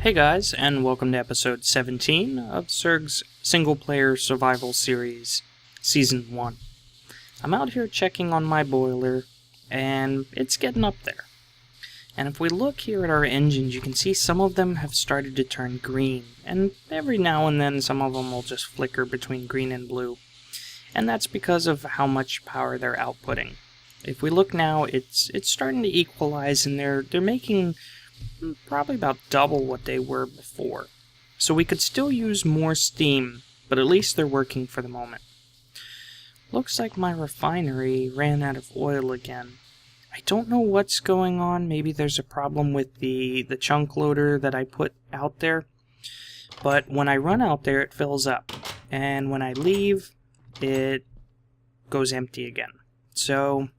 Hey guys, and welcome to episode 17 of Zerg's single-player survival series, Season 1. I'm out here checking on my boiler, and it's getting up there. And if we look here at our engines, you can see some of them have started to turn green, and every now and then some of them will just flicker between green and blue. And that's because of how much power they're outputting. If we look now, it's starting to equalize, and they're making probably about double what they were before. So we could still use more steam, but at least they're working for the moment. Looks like my refinery ran out of oil again. I don't know what's going on. Maybe there's a problem with the chunk loader that I put out there. But when I run out there, it fills up. And when I leave, it goes empty again. So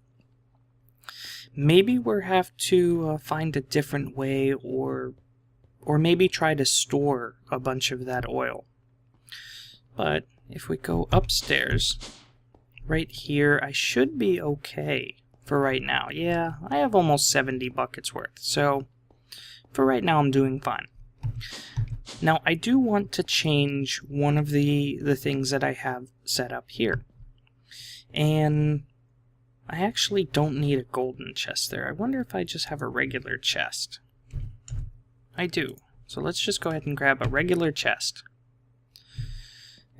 maybe we'll have to find a different way, or maybe try to store a bunch of that oil. But if we go upstairs, right here, I should be okay for right now. Yeah, I have almost 70 buckets worth, so for right now I'm doing fine. Now I do want to change one of the things that I have set up here. And I actually don't need a golden chest there. I wonder if I just have a regular chest. I do. So let's just go ahead and grab a regular chest.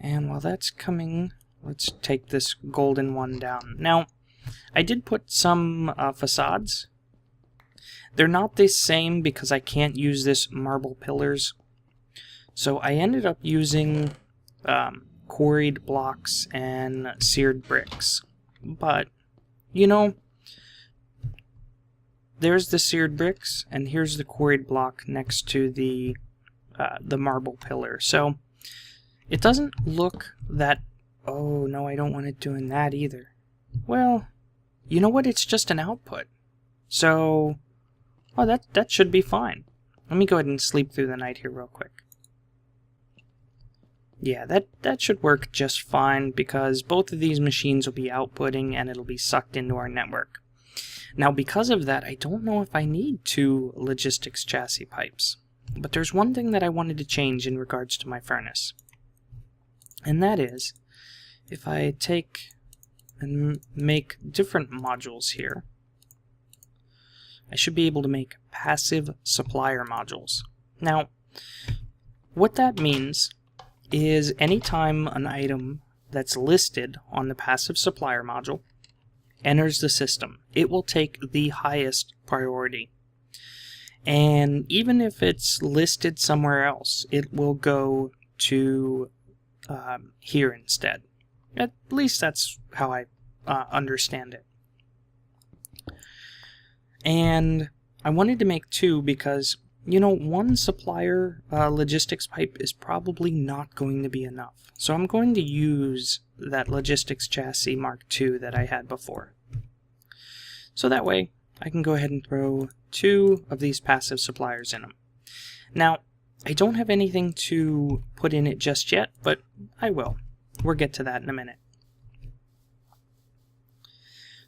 And while that's coming, let's take this golden one down. Now, I did put some facades. They're not the same because I can't use this marble pillars. So I ended up using quarried blocks and seared bricks. But you know, there's the seared bricks, and here's the quarried block next to the marble pillar. So it doesn't look that. Oh no, I don't want it doing that either. Well, you know what? It's just an output. So, oh, that should be fine. Let me go ahead and sleep through the night here real quick. Yeah, that should work just fine, because both of these machines will be outputting and it'll be sucked into our network. Now, because of that, I don't know if I need 2 logistics chassis pipes. But there's one thing that I wanted to change in regards to my furnace. And that is, if I take and make different modules here, I should be able to make passive supplier modules. Now, what that means is anytime an item that's listed on the passive supplier module enters the system, it will take the highest priority. And even if it's listed somewhere else, it will go to here instead. At least that's how I understand it. And I wanted to make 2 because, you know, 1 supplier logistics pipe is probably not going to be enough. So I'm going to use that logistics chassis Mark II that I had before. So that way, I can go ahead and throw 2 of these passive suppliers in them. Now, I don't have anything to put in it just yet, but I will. We'll get to that in a minute.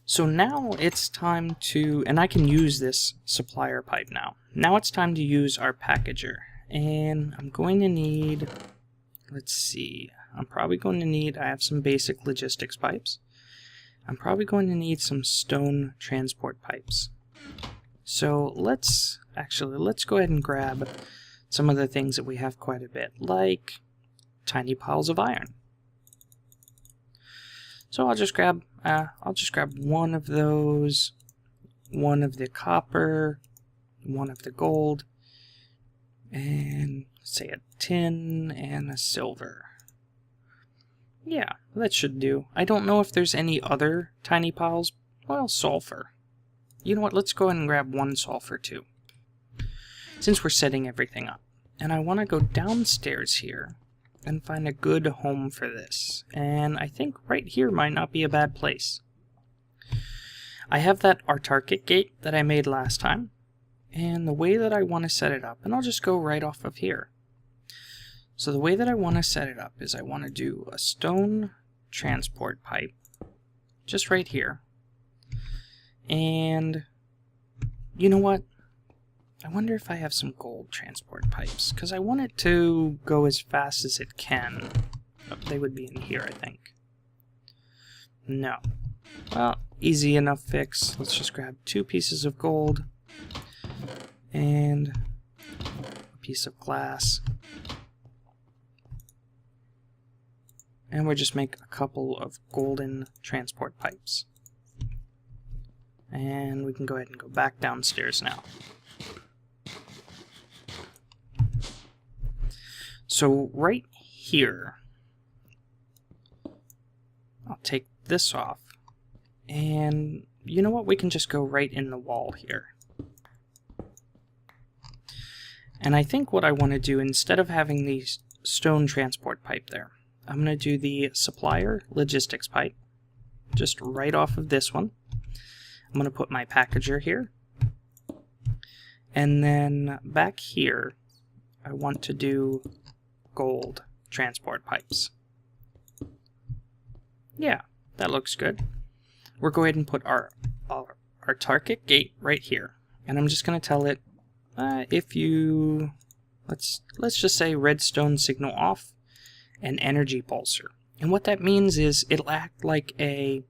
So now it's time to, and I can use this supplier pipe now. Now it's time to use our packager. And I'm going to need, let's see, I have some basic logistics pipes. I'm probably going to need some stone transport pipes. So let's go ahead and grab some of the things that we have quite a bit, like tiny piles of iron. So I'll just grab one of those, one of the copper, one of the gold, and say a tin and a silver. Yeah, that should do. I don't know if there's any other tiny piles. Well, sulfur. You know what? Let's go ahead and grab 1 sulfur too, since we're setting everything up. And I want to go downstairs here and find a good home for this. And I think right here might not be a bad place. I have that autarkic gate that I made last time, and the way that I want to set it up, and I'll just go right off of here. So the way that I want to set it up is I want to do a stone transport pipe just right here. And you know what? I wonder if I have some gold transport pipes, because I want it to go as fast as it can. Oh, they would be in here, I think. No. Well, easy enough fix. Let's just grab 2 pieces of gold and a piece of glass. And we'll just make a couple of golden transport pipes. And we can go ahead and go back downstairs now. So right here, I'll take this off. And you know what? We can just go right in the wall here. And I think what I want to do, instead of having the stone transport pipe there, I'm going to do the supplier logistics pipe, just right off of this one. I'm going to put my packager here. And then back here, I want to do gold transport pipes. Yeah, that looks good. We'll go ahead and put our target gate right here. And I'm just going to tell it, if you, let's just say redstone signal off, and energy pulsar. And what that means is it'll act like a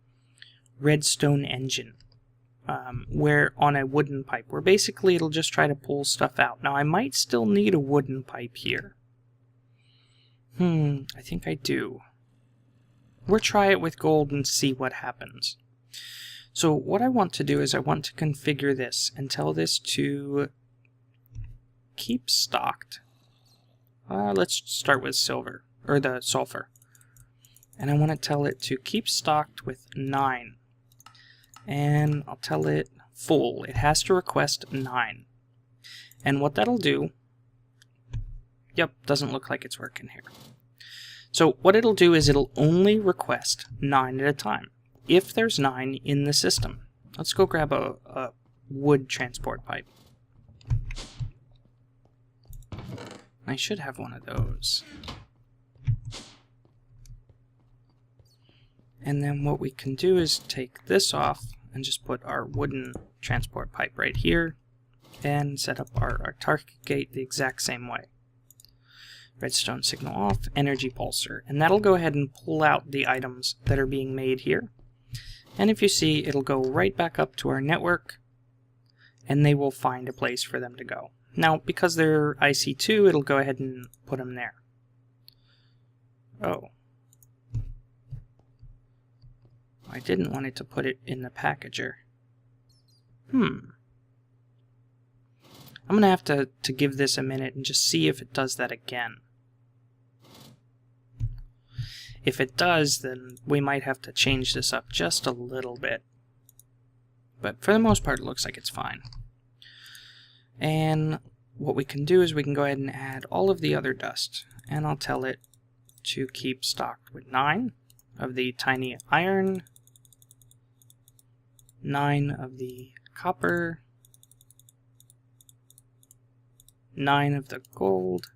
redstone engine, where on a wooden pipe, where basically it'll just try to pull stuff out. Now I might still need a wooden pipe here. I think I do. We'll try it with gold and see what happens. So what I want to do is I want to configure this and tell this to keep stocked. Let's start with silver. Or the sulfur. And I want to tell it to keep stocked with 9. And I'll tell it full. It has to request 9. And what that'll do... Yep, doesn't look like it's working here. So what it'll do is it'll only request 9 at a time, if there's 9 in the system. Let's go grab a wood transport pipe. I should have one of those. And then what we can do is take this off and just put our wooden transport pipe right here and set up our target gate the exact same way. Redstone signal off, energy pulsar, and that'll go ahead and pull out the items that are being made here. And if you see, it'll go right back up to our network and they will find a place for them to go. Now, because they're IC2, it'll go ahead and put them there. Oh. I didn't want it to put it in the packager. I'm going to have to give this a minute and just see if it does that again. If it does, then we might have to change this up just a little bit. But for the most part, it looks like it's fine. And what we can do is we can go ahead and add all of the other dust. And I'll tell it to keep stocked with 9 of the tiny iron, 9 of the copper, 9 of the gold,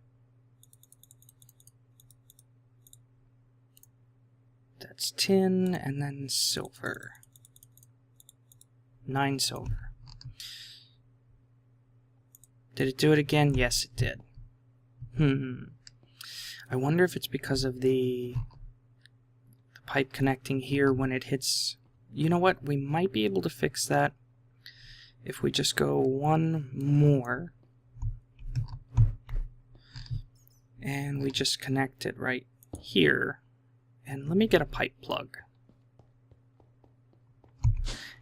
that's tin, and then silver, 9 silver. Did it do it again? Yes, it did. I wonder if it's because of the pipe connecting here when it hits... You know what? We might be able to fix that if we just go one more and we just connect it right here. And let me get a pipe plug.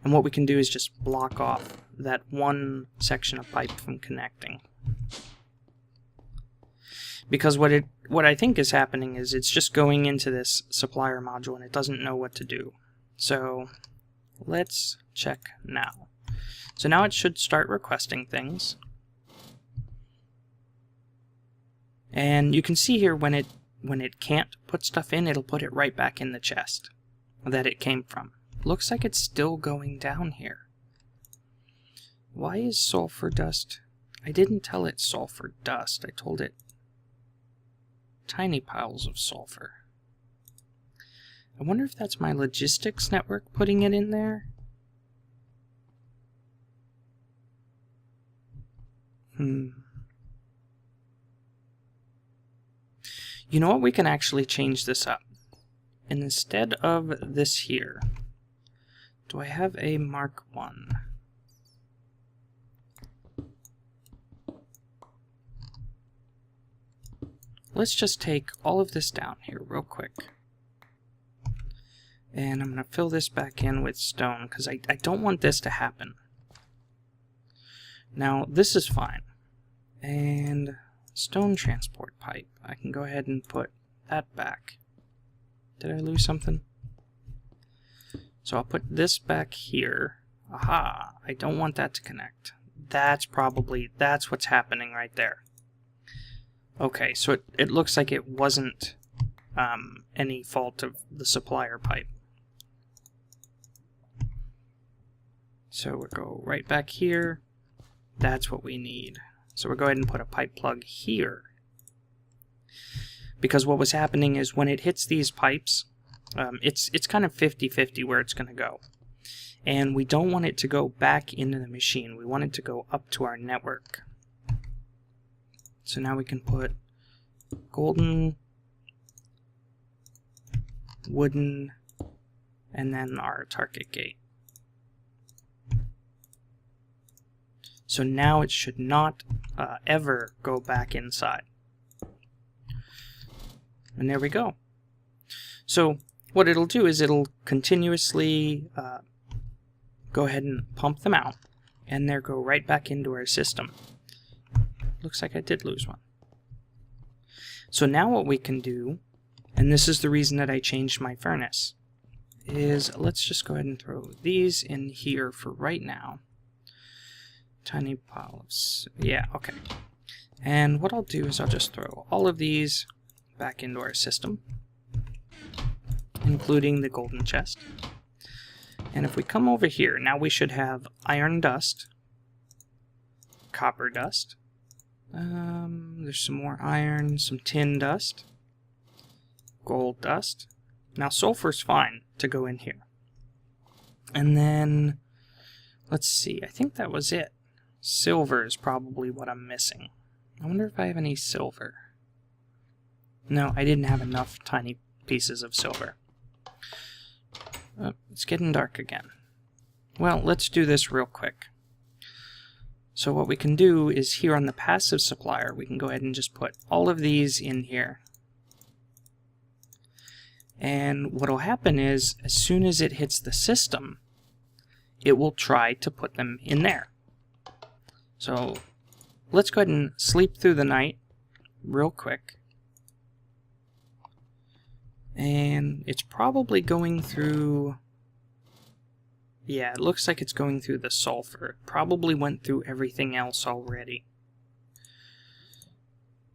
And what we can do is just block off that one section of pipe from connecting. Because what I think is happening is it's just going into this supplier module and it doesn't know what to do. So let's check now. So now it should start requesting things. And you can see here when it can't put stuff in, it'll put it right back in the chest that it came from. Looks like it's still going down here. Why is sulfur dust? I didn't tell it sulfur dust. I told it tiny piles of sulfur. I wonder if that's my logistics network putting it in there. You know what? We can actually change this up. And instead of this here, do I have a Mark 1? Let's just take all of this down here real quick. And I'm going to fill this back in with stone because I don't want this to happen. Now, this is fine. And stone transport pipe. I can go ahead and put that back. Did I lose something? So I'll put this back here. Aha! I don't want that to connect. That's what's happening right there. Okay, so it looks like it wasn't any fault of the supplier pipe. So we'll go right back here. That's what we need. So we'll go ahead and put a pipe plug here. Because what was happening is when it hits these pipes, it's kind of 50-50 where it's going to go. And we don't want it to go back into the machine. We want it to go up to our network. So now we can put golden, wooden, and then our target gate. So now it should not ever go back inside. And there we go. So what it'll do is it'll continuously go ahead and pump them out, and they'll go right back into our system. Looks like I did lose one. So now what we can do, and this is the reason that I changed my furnace, is let's just go ahead and throw these in here for right now. Tiny piles. Yeah, okay. And what I'll do is I'll just throw all of these back into our system, including the golden chest. And if we come over here, now we should have iron dust, copper dust, there's some more iron, some tin dust, gold dust. Now sulfur's fine to go in here. And then, let's see, I think that was it. Silver is probably what I'm missing. I wonder if I have any silver. No, I didn't have enough tiny pieces of silver. It's getting dark again. Well, let's do this real quick. So what we can do is here on the passive supplier, we can go ahead and just put all of these in here. And what will happen is, as soon as it hits the system, it will try to put them in there. So let's go ahead and sleep through the night real quick. And it's probably going through... Yeah, it looks like it's going through the sulfur. It probably went through everything else already.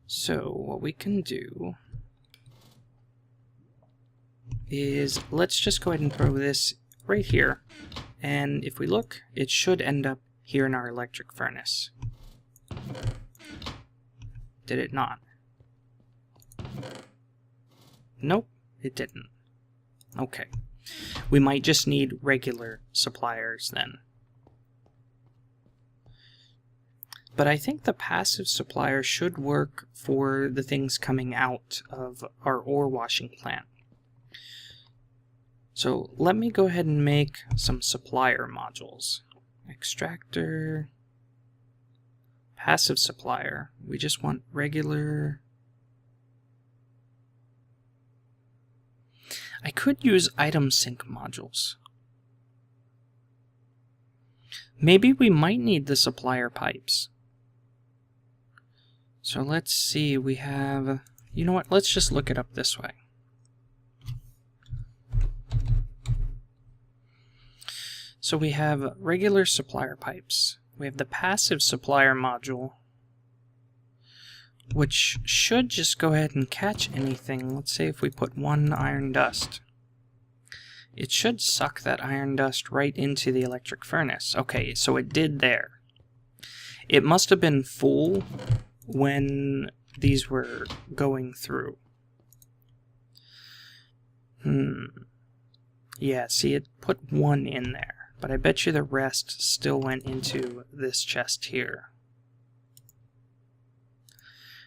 So what we can do is let's just go ahead and throw this right here. And if we look, it should end up here in our electric furnace. Did it not? Nope, it didn't. Okay. We might just need regular suppliers then. But I think the passive supplier should work for the things coming out of our ore washing plant. So let me go ahead and make some supplier modules. Extractor, passive supplier. We just want regular... I could use item sync modules. Maybe we might need the supplier pipes. So let's see, we have... You know what, let's just look it up this way. So we have regular supplier pipes. We have the passive supplier module, which should just go ahead and catch anything. Let's say if we put 1 iron dust. It should suck that iron dust right into the electric furnace. Okay, so it did there. It must have been full when these were going through. Yeah, see, it put 1 in there. But I bet you the rest still went into this chest here.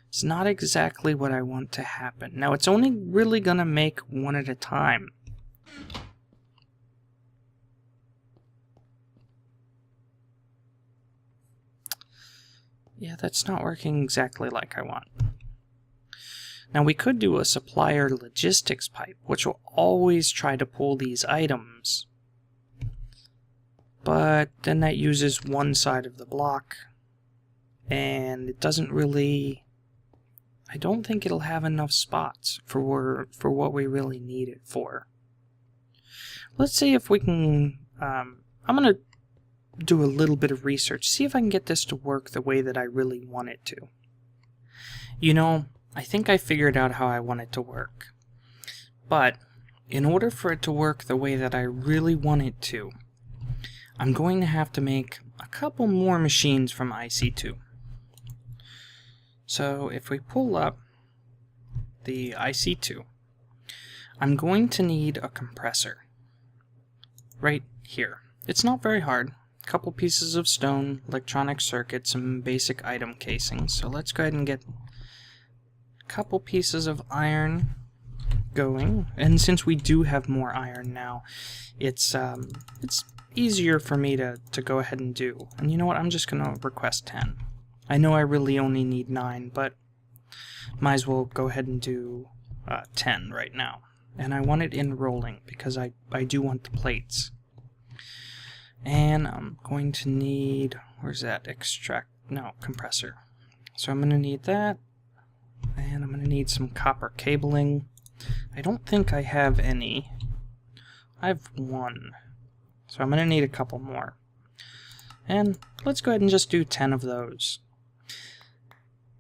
It's not exactly what I want to happen. Now, it's only really gonna make one at a time. Yeah, that's not working exactly like I want. Now, we could do a supplier logistics pipe, which will always try to pull these items. But then that uses one side of the block, and it doesn't really... I don't think it'll have enough spots for what we really need it for. Let's see if we can... I'm going to do a little bit of research, see if I can get this to work the way that I really want it to. You know, I think I figured out how I want it to work. But in order for it to work the way that I really want it to, I'm going to have to make a couple more machines from IC2. So if we pull up the IC2, I'm going to need a compressor right here. It's not very hard. A couple pieces of stone, electronic circuit, some basic item casings. So let's go ahead and get a couple pieces of iron going. And since we do have more iron now, it's easier for me to go ahead and do. And you know what? I'm just going to request 10. I know I really only need 9, but might as well go ahead and do 10 right now. And I want it in rolling because I do want the plates. And I'm going to need, where's that? Compressor. So I'm going to need that. And I'm going to need some copper cabling. I don't think I have any. I have 1. So I'm going to need a couple more. And let's go ahead and just do 10 of those.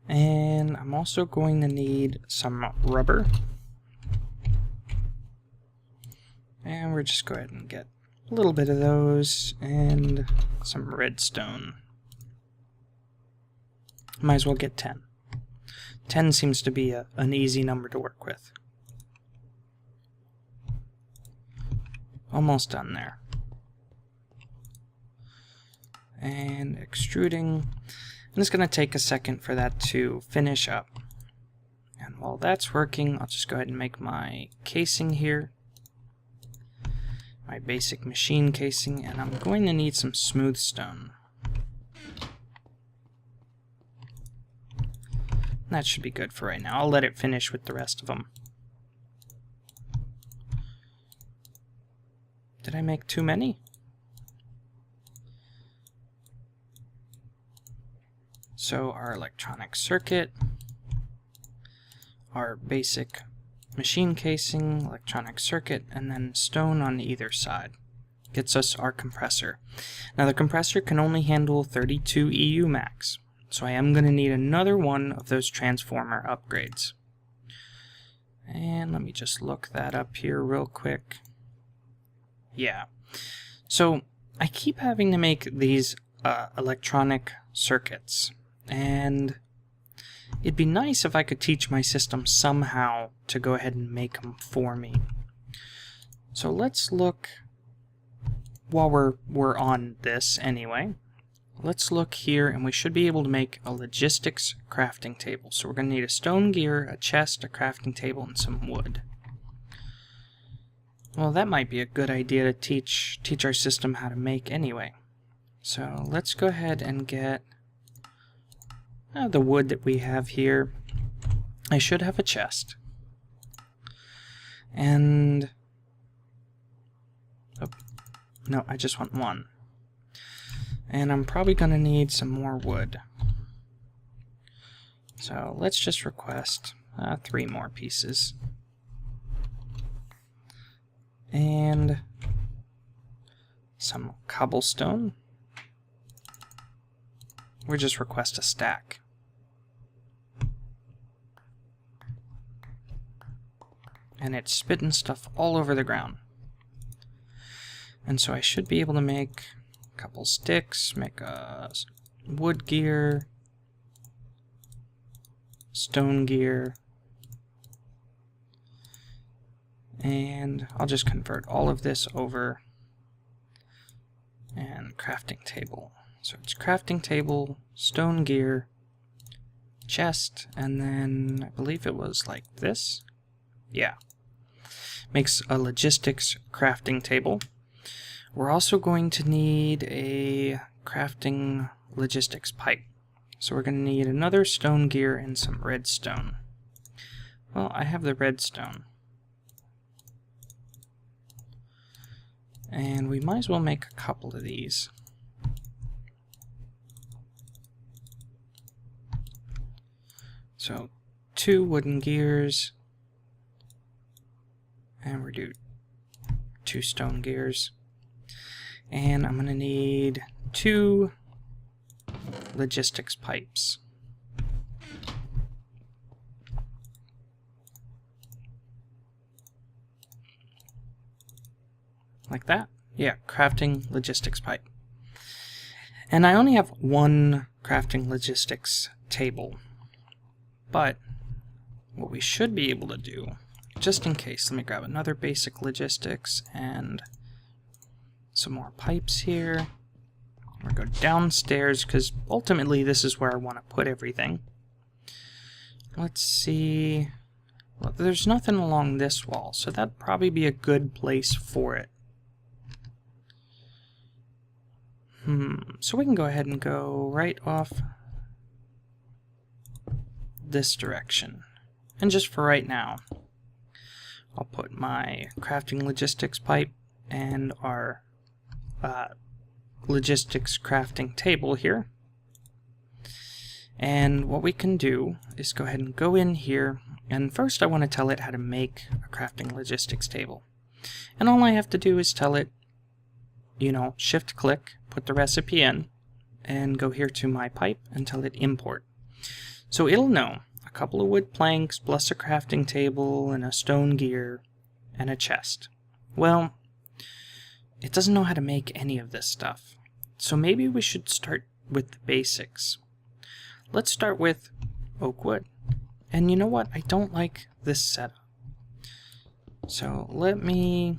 And I'm also going to need some rubber. And we'll just go ahead and get a little bit of those and some redstone. Might as well get 10. 10 seems to be an easy number to work with. Almost done there. And extruding. And it's going to take a second for that to finish up. And while that's working, I'll just go ahead and make my casing here. My basic machine casing, and I'm going to need some smooth stone. That should be good for right now. I'll let it finish with the rest of them. Did I make too many? So our electronic circuit, our basic machine casing, electronic circuit, and then stone on either side gets us our compressor. Now the compressor can only handle 32 EU max, so I am going to need another one of those transformer upgrades. And let me just look that up here real quick. Yeah, so I keep having to make these electronic circuits, and it'd be nice if I could teach my system somehow to go ahead and make them for me. So let's look, while we're on this anyway, let's look here, and we should be able to make a logistics crafting table. So we're going to need a stone gear, a chest, a crafting table, and some wood. Well, that might be a good idea to teach our system how to make anyway. So let's go ahead and get the wood that we have here. I should have a chest. And... oh, no, I just want 1. And I'm probably going to need some more wood. So let's just request 3 more pieces. And some cobblestone. We just request a stack. And it's spitting stuff all over the ground. And so I should be able to make a couple sticks, make a wood gear, stone gear, and I'll just convert all of this over, and crafting table. So it's crafting table, stone gear, chest, and then I believe it was like this. Yeah. Makes a logistics crafting table. We're also going to need a crafting logistics pipe. So we're going to need another stone gear and some redstone. Well, I have the redstone. And we might as well make a couple of these. So 2 wooden gears. And we're do 2 stone gears. And I'm going to need 2 logistics pipes. Like that? Yeah, crafting logistics pipe. And I only have 1 crafting logistics table. But what we should be able to do, just in case, let me grab another basic logistics and some more pipes here. We're going to go downstairs because ultimately this is where I want to put everything. Let's see. Well, there's nothing along this wall, so that'd probably be a good place for it. So we can go ahead and go right off this direction. And just for right now, I'll put my crafting logistics pipe and our logistics crafting table here. And what we can do is go ahead and go in here, and first I want to tell it how to make a crafting logistics table. And all I have to do is tell it, you know, shift click, put the recipe in, and go here to my pipe and tell it import. So it'll know a couple of wood planks plus a crafting table and a stone gear and a chest. Well, it doesn't know how to make any of this stuff. So maybe we should start with the basics. Let's start with oak wood. And you know what? I don't like this setup. So let me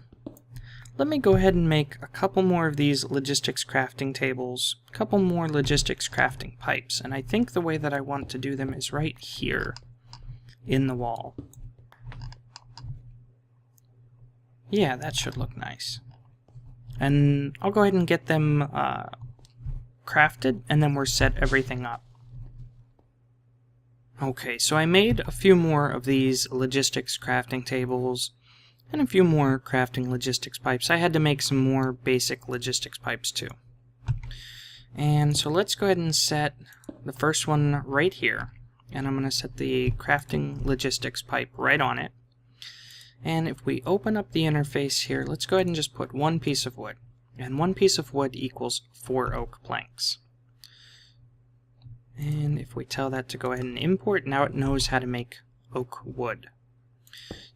go ahead and make a couple more of these logistics crafting tables, a couple more logistics crafting pipes, and I think the way that I want to do them is right here in the wall. Yeah, that should look nice. And I'll go ahead and get them crafted, and then we'll set everything up. Okay, so I made a few more of these logistics crafting tables and a few more crafting logistics pipes. I had to make some more basic logistics pipes too. And so let's go ahead and set the first one right here. And I'm going to set the crafting logistics pipe right on it. And if we open up the interface here, let's go ahead and just put 1 piece of wood. And 1 piece of wood equals 4 oak planks. And if we tell that to go ahead and import, now it knows how to make oak wood.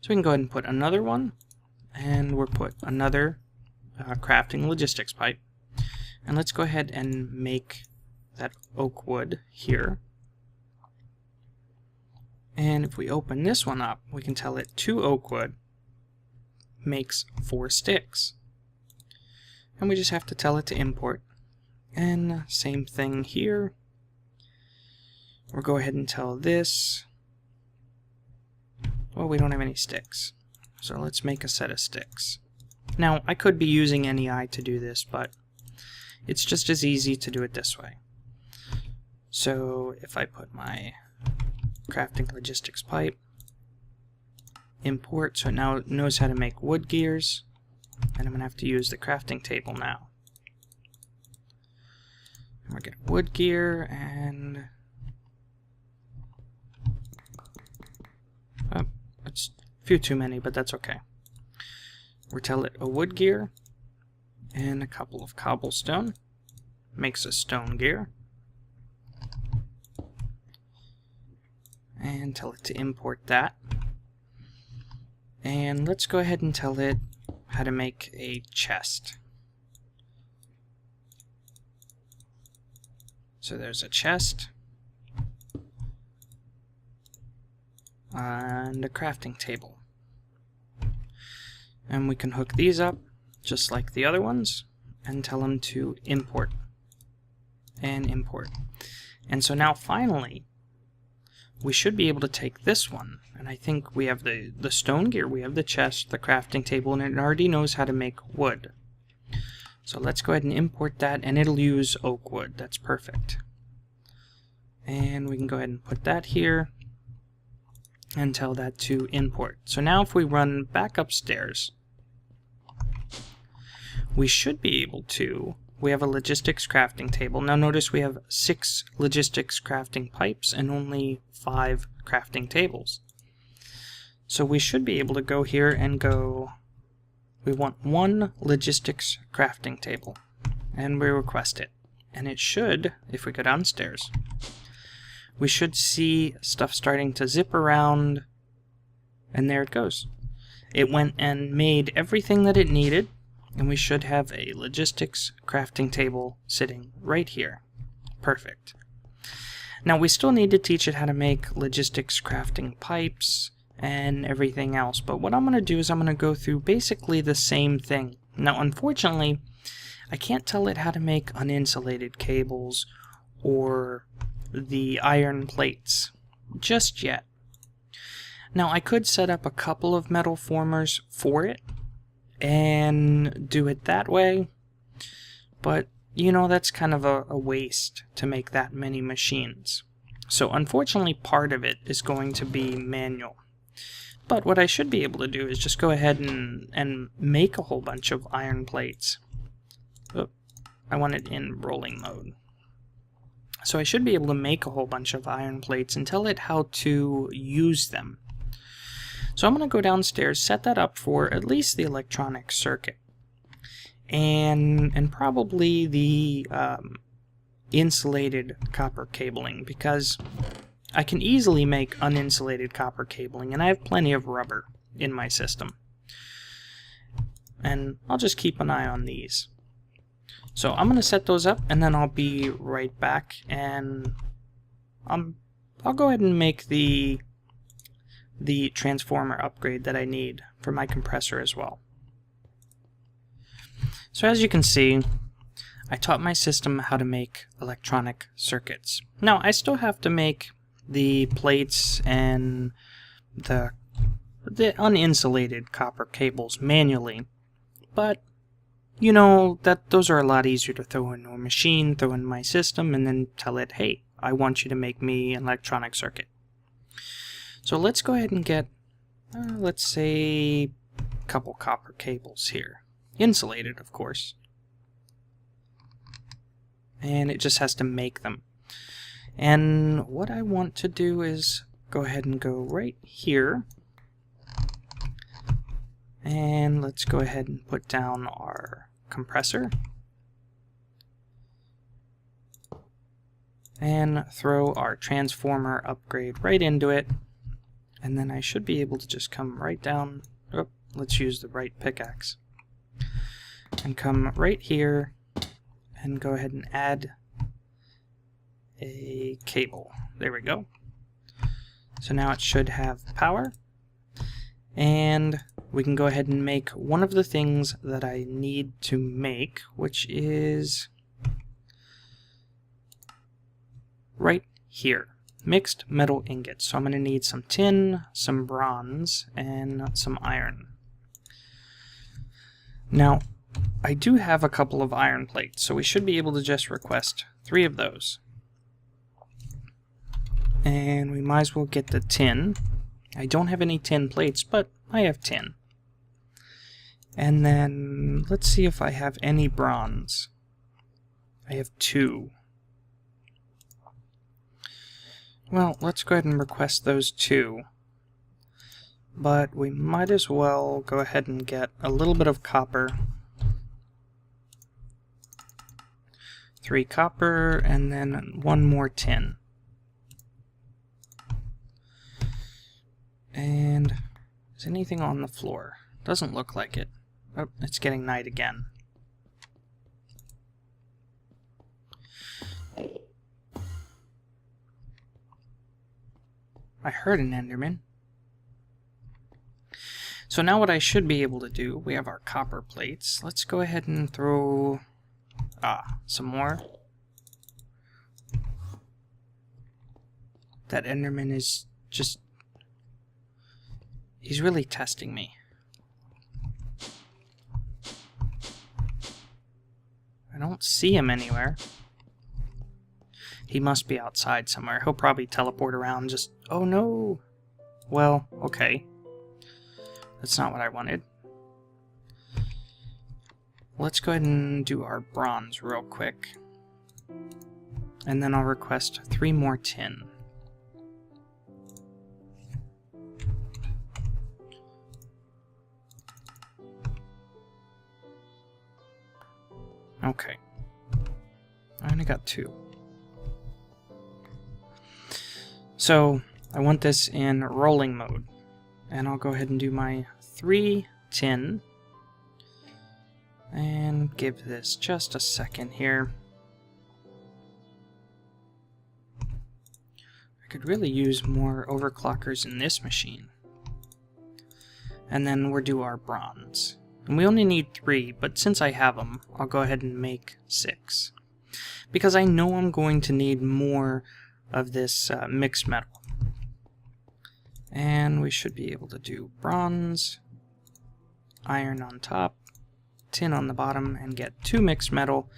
So we can go ahead and put another one, and we'll put another crafting logistics pipe. And let's go ahead and make that oak wood here. And if we open this one up, we can tell it 2 oak wood makes 4 sticks. And we just have to tell it to import. And same thing here. We'll go ahead and tell this. Well, we don't have any sticks. So let's make a set of sticks. Now, I could be using NEI to do this, but it's just as easy to do it this way. So if I put my crafting logistics pipe, import, so now it knows how to make wood gears, and I'm going to have to use the crafting table now. And we're going to wood gear, and it's a few too many, but that's okay. We'll tell it a wood gear and a couple of cobblestone makes a stone gear, and tell it to import that. And let's go ahead and tell it how to make a chest. So there's a chest and a crafting table. And we can hook these up just like the other ones and tell them to import and import. And so now finally we should be able to take this one, and I think we have the stone gear, we have the chest, the crafting table, and it already knows how to make wood. So let's go ahead and import that, and it'll use oak wood. That's perfect. And we can go ahead and put that here and tell that to import. So now if we run back upstairs, we should be able to, we have a logistics crafting table. Now notice we have 6 logistics crafting pipes and only 5 crafting tables. So we should be able to go here and go, we want 1 logistics crafting table, and we request it. And it should, if we go downstairs, we should see stuff starting to zip around, and there it goes. It went and made everything that it needed, and we should have a logistics crafting table sitting right here. Perfect. Now we still need to teach it how to make logistics crafting pipes and everything else, but what I'm going to do is I'm going to go through basically the same thing. Now unfortunately, I can't tell it how to make uninsulated cables or the iron plates just yet. Now I could set up a couple of metal formers for it and do it that way, but you know, that's kind of a waste to make that many machines. So unfortunately part of it is going to be manual. But what I should be able to do is just go ahead and make a whole bunch of iron plates. Oh, I want it in rolling mode. So I should be able to make a whole bunch of iron plates and tell it how to use them. So I'm going to go downstairs, set that up for at least the electronic circuit. And probably the insulated copper cabling, because I can easily make uninsulated copper cabling, and I have plenty of rubber in my system. And I'll just keep an eye on these. So I'm going to set those up, and then I'll be right back, and I'll go ahead and make the transformer upgrade that I need for my compressor as well. So as you can see, I taught my system how to make electronic circuits. Now I still have to make the plates and the uninsulated copper cables manually, but you know that those are a lot easier to throw into a machine, throw in my system, and then tell it, hey, I want you to make me an electronic circuit. So let's go ahead and get, let's say, a couple copper cables here. Insulated, of course. And it just has to make them. And what I want to do is go ahead and go right here. And let's go ahead and put down our compressor. And throw our transformer upgrade right into it. And then I should be able to just come right down. Oh, let's use the right pickaxe. And come right here and go ahead and add a cable. There we go. So now it should have power. And we can go ahead and make one of the things that I need to make, which is right here. Mixed metal ingots. So I'm going to need some tin, some bronze, and some iron. Now, I do have a couple of iron plates, so we should be able to just request 3 of those. And we might as well get the tin. I don't have any tin plates, but I have tin. And then, let's see if I have any bronze. I have 2. Well, let's go ahead and request those 2. But we might as well go ahead and get a little bit of copper. 3 copper, and then 1 more tin. And is anything on the floor? Doesn't look like it. Oh, it's getting night again. I heard an Enderman. So now what I should be able to do, we have our copper plates. Let's go ahead and throw some more. That Enderman is just... he's really testing me. I don't see him anywhere. He must be outside somewhere. He'll probably teleport around just... oh no! Well, okay. That's not what I wanted. Let's go ahead and do our bronze real quick. And then I'll request 3 more tin. Okay. I only got 2. So, I want this in rolling mode. And I'll go ahead and do my 3 tin. And give this just a second here. I could really use more overclockers in this machine. And then we'll do our bronze. And we only need 3, but since I have them, I'll go ahead and make 6. Because I know I'm going to need more of this mixed metal. And we should be able to do bronze, iron on top, tin on the bottom, and get 2 mixed metal,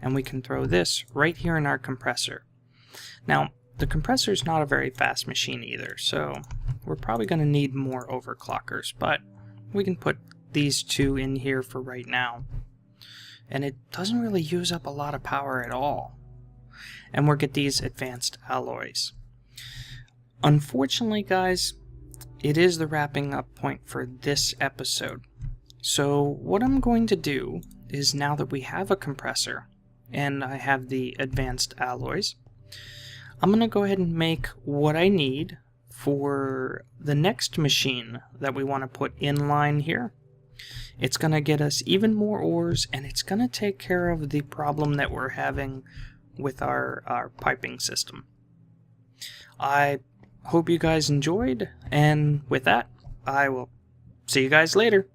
and we can throw this right here in our compressor. Now, the compressor is not a very fast machine either, so we're probably going to need more overclockers, but we can put these 2 in here for right now. And it doesn't really use up a lot of power at all. And we'll get these advanced alloys. Unfortunately, guys, it is the wrapping up point for this episode. So what I'm going to do is, now that we have a compressor and I have the advanced alloys, I'm going to go ahead and make what I need for the next machine that we want to put in line here. It's going to get us even more ores, and it's going to take care of the problem that we're having with our piping system. I hope you guys enjoyed, and with that, I will see you guys later.